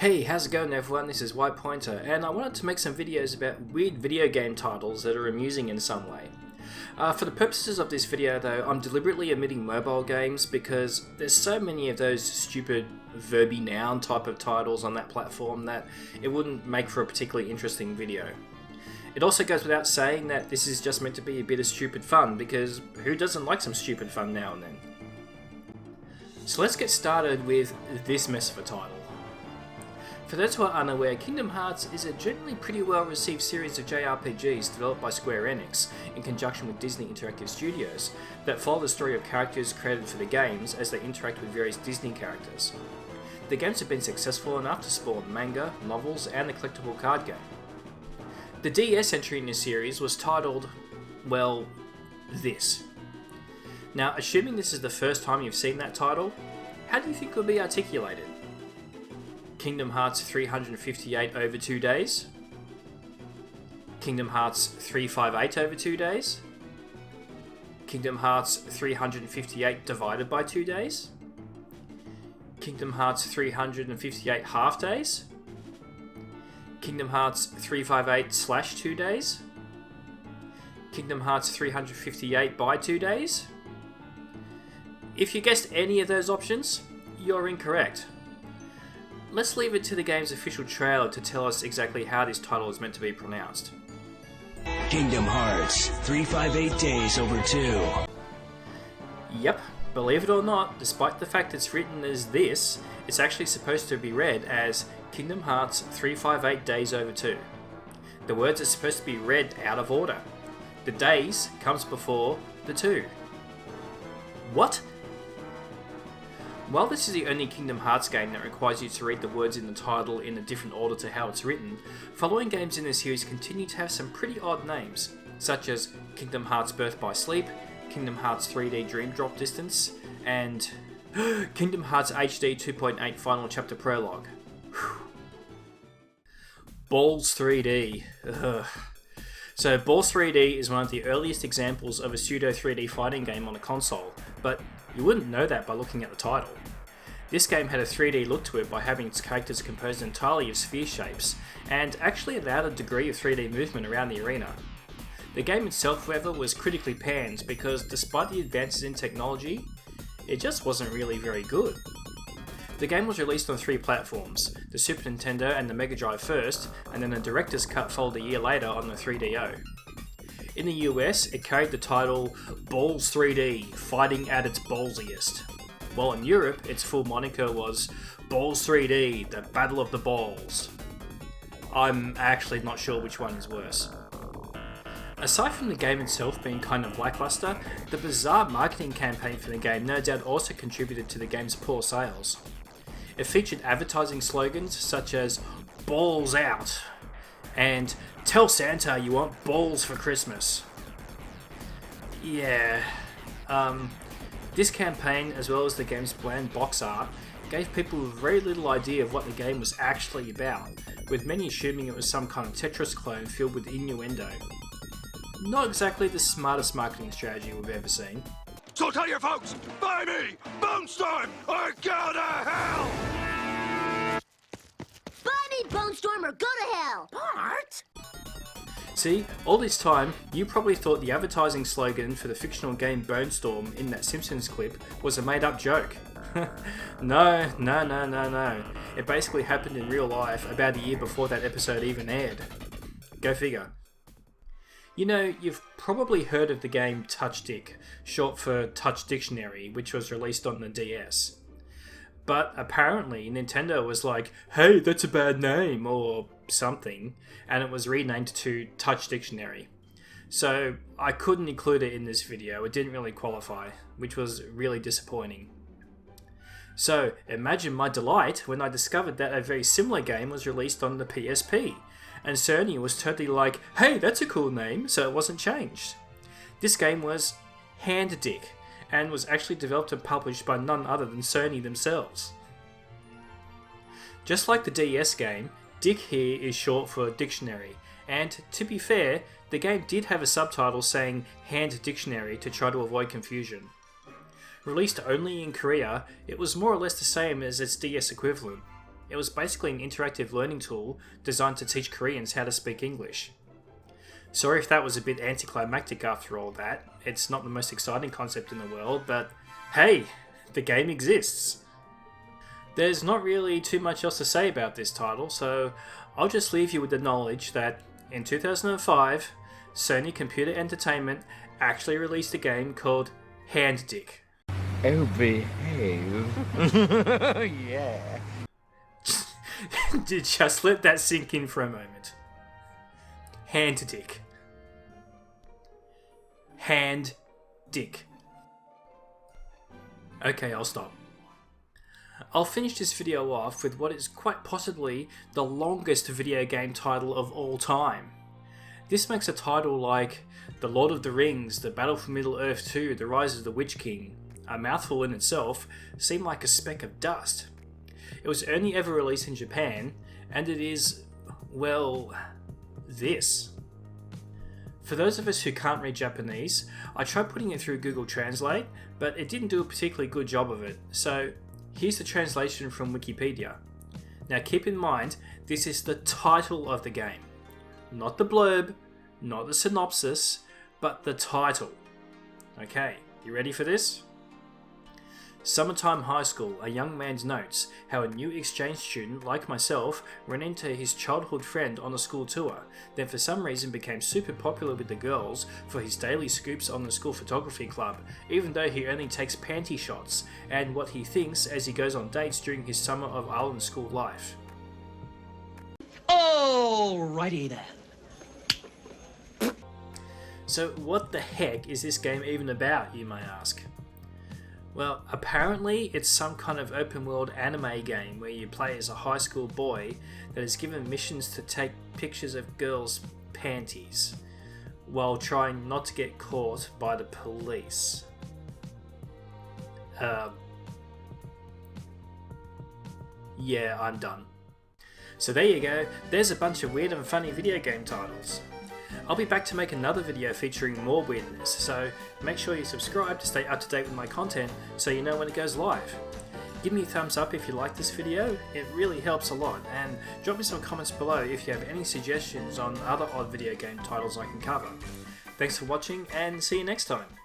Hey, how's it going everyone? This is White Pointer, and I wanted to make some videos about weird video game titles that are amusing in some way. For the purposes of this video though, I'm deliberately omitting mobile games because there's so many of those stupid verby noun type of titles on that platform that it wouldn't make for a particularly interesting video. It also goes without saying that this is just meant to be a bit of stupid fun, because who doesn't like some stupid fun now and then? So let's get started with this mess of a title. For those who are unaware, Kingdom Hearts is a generally pretty well received series of JRPGs developed by Square Enix in conjunction with Disney Interactive Studios that follow the story of characters created for the games as they interact with various Disney characters. The games have been successful enough to spawn manga, novels, and a collectible card game. The DS entry in this series was titled, well, this. Now, assuming this is the first time you've seen that title, how do you think it will be articulated? Kingdom Hearts 358 over 2 days? Kingdom Hearts 358 over 2 days? Kingdom Hearts 358 divided by 2 days? Kingdom Hearts 358 half days? Kingdom Hearts 358 / 2 days? Kingdom Hearts 358 by 2 days? If you guessed any of those options, you're incorrect. Let's leave it to the game's official trailer to tell us exactly how this title is meant to be pronounced. Kingdom Hearts 358 days over 2. Yep, believe it or not, despite the fact it's written as this, it's actually supposed to be read as Kingdom Hearts 358 days over 2. The words are supposed to be read out of order. The days comes before the 2. What? While this is the only Kingdom Hearts game that requires you to read the words in the title in a different order to how it's written, following games in the series continue to have some pretty odd names, such as Kingdom Hearts Birth by Sleep, Kingdom Hearts 3D Dream Drop Distance, and Kingdom Hearts HD 2.8 Final Chapter Prologue. Balls 3D. Ugh. So Balls 3D is one of the earliest examples of a pseudo 3D fighting game on a console, but you wouldn't know that by looking at the title. This game had a 3D look to it by having its characters composed entirely of sphere shapes, and actually allowed a degree of 3D movement around the arena. The game itself, however, was critically panned because despite the advances in technology, it just wasn't really very good. The game was released on 3 platforms, the Super Nintendo and the Mega Drive first, and then a director's cut followed a year later on the 3DO. In the US, it carried the title Balls 3D, Fighting at its Ballsiest, while in Europe, its full moniker was Balls 3D, The Battle of the Balls. I'm actually not sure which one is worse. Aside from the game itself being kind of lackluster, the bizarre marketing campaign for the game no doubt also contributed to the game's poor sales. It featured advertising slogans such as Balls Out and Tell Santa you want balls for Christmas. Yeah, this campaign, as well as the game's bland box art, gave people very little idea of what the game was actually about, with many assuming it was some kind of Tetris clone filled with innuendo. Not exactly the smartest marketing strategy we've ever seen. So tell your folks, buy me, Bonestorm, or go to hell! Buy me, Bonestorm, or go to hell! Bart? See, all this time, you probably thought the advertising slogan for the fictional game Bonestorm in that Simpsons clip was a made-up joke. No. It basically happened in real life about a year before that episode even aired. Go figure. You know, you've probably heard of the game Touchdick, short for Touch Dictionary, which was released on the DS. But apparently Nintendo was like, hey, that's a bad name, or something, and it was renamed to Touch Dictionary. So I couldn't include it in this video, it didn't really qualify, which was really disappointing. So imagine my delight when I discovered that a very similar game was released on the PSP, and Sony was totally like, hey, that's a cool name, so it wasn't changed. This game was Hand Dick, and was actually developed and published by none other than Sony themselves. Just like the DS game, Dick here is short for Dictionary, and to be fair, the game did have a subtitle saying Hand Dictionary to try to avoid confusion. Released only in Korea, it was more or less the same as its DS equivalent. It was basically an interactive learning tool designed to teach Koreans how to speak English. Sorry if that was a bit anticlimactic after all that. It's not the most exciting concept in the world, but hey, the game exists. There's not really too much else to say about this title, so I'll just leave you with the knowledge that in 2005, Sony Computer Entertainment actually released a game called Hand Dick. Oh, behave. Yeah. Just let that sink in for a moment. Hand Dick. Hand Dick. Okay, I'll stop. I'll finish this video off with what is quite possibly the longest video game title of all time. This makes a title like The Lord of the Rings, The Battle for Middle-earth 2, The Rise of the Witch King, a mouthful in itself, seem like a speck of dust. It was only ever released in Japan, and it is, well, this. For those of us who can't read Japanese, I tried putting it through Google Translate, but it didn't do a particularly good job of it, so here's the translation from Wikipedia. Now keep in mind, this is the title of the game. Not the blurb, not the synopsis, but the title. Okay, you ready for this? Summertime high school, a young man's notes how a new exchange student like myself ran into his childhood friend on a school tour, then for some reason became super popular with the girls for his daily scoops on the school photography club, even though he only takes panty shots, and what he thinks as he goes on dates during his summer of island school life. Alrighty then. So what the heck is this game even about, you may ask? Well, apparently it's some kind of open world anime game where you play as a high school boy that is given missions to take pictures of girls' panties while trying not to get caught by the police. Yeah, I'm done. So there you go, there's a bunch of weird and funny video game titles. I'll be back to make another video featuring more weirdness, so make sure you subscribe to stay up to date with my content so you know when it goes live. Give me a thumbs up if you like this video, it really helps a lot, and drop me some comments below if you have any suggestions on other odd video game titles I can cover. Thanks for watching, and see you next time.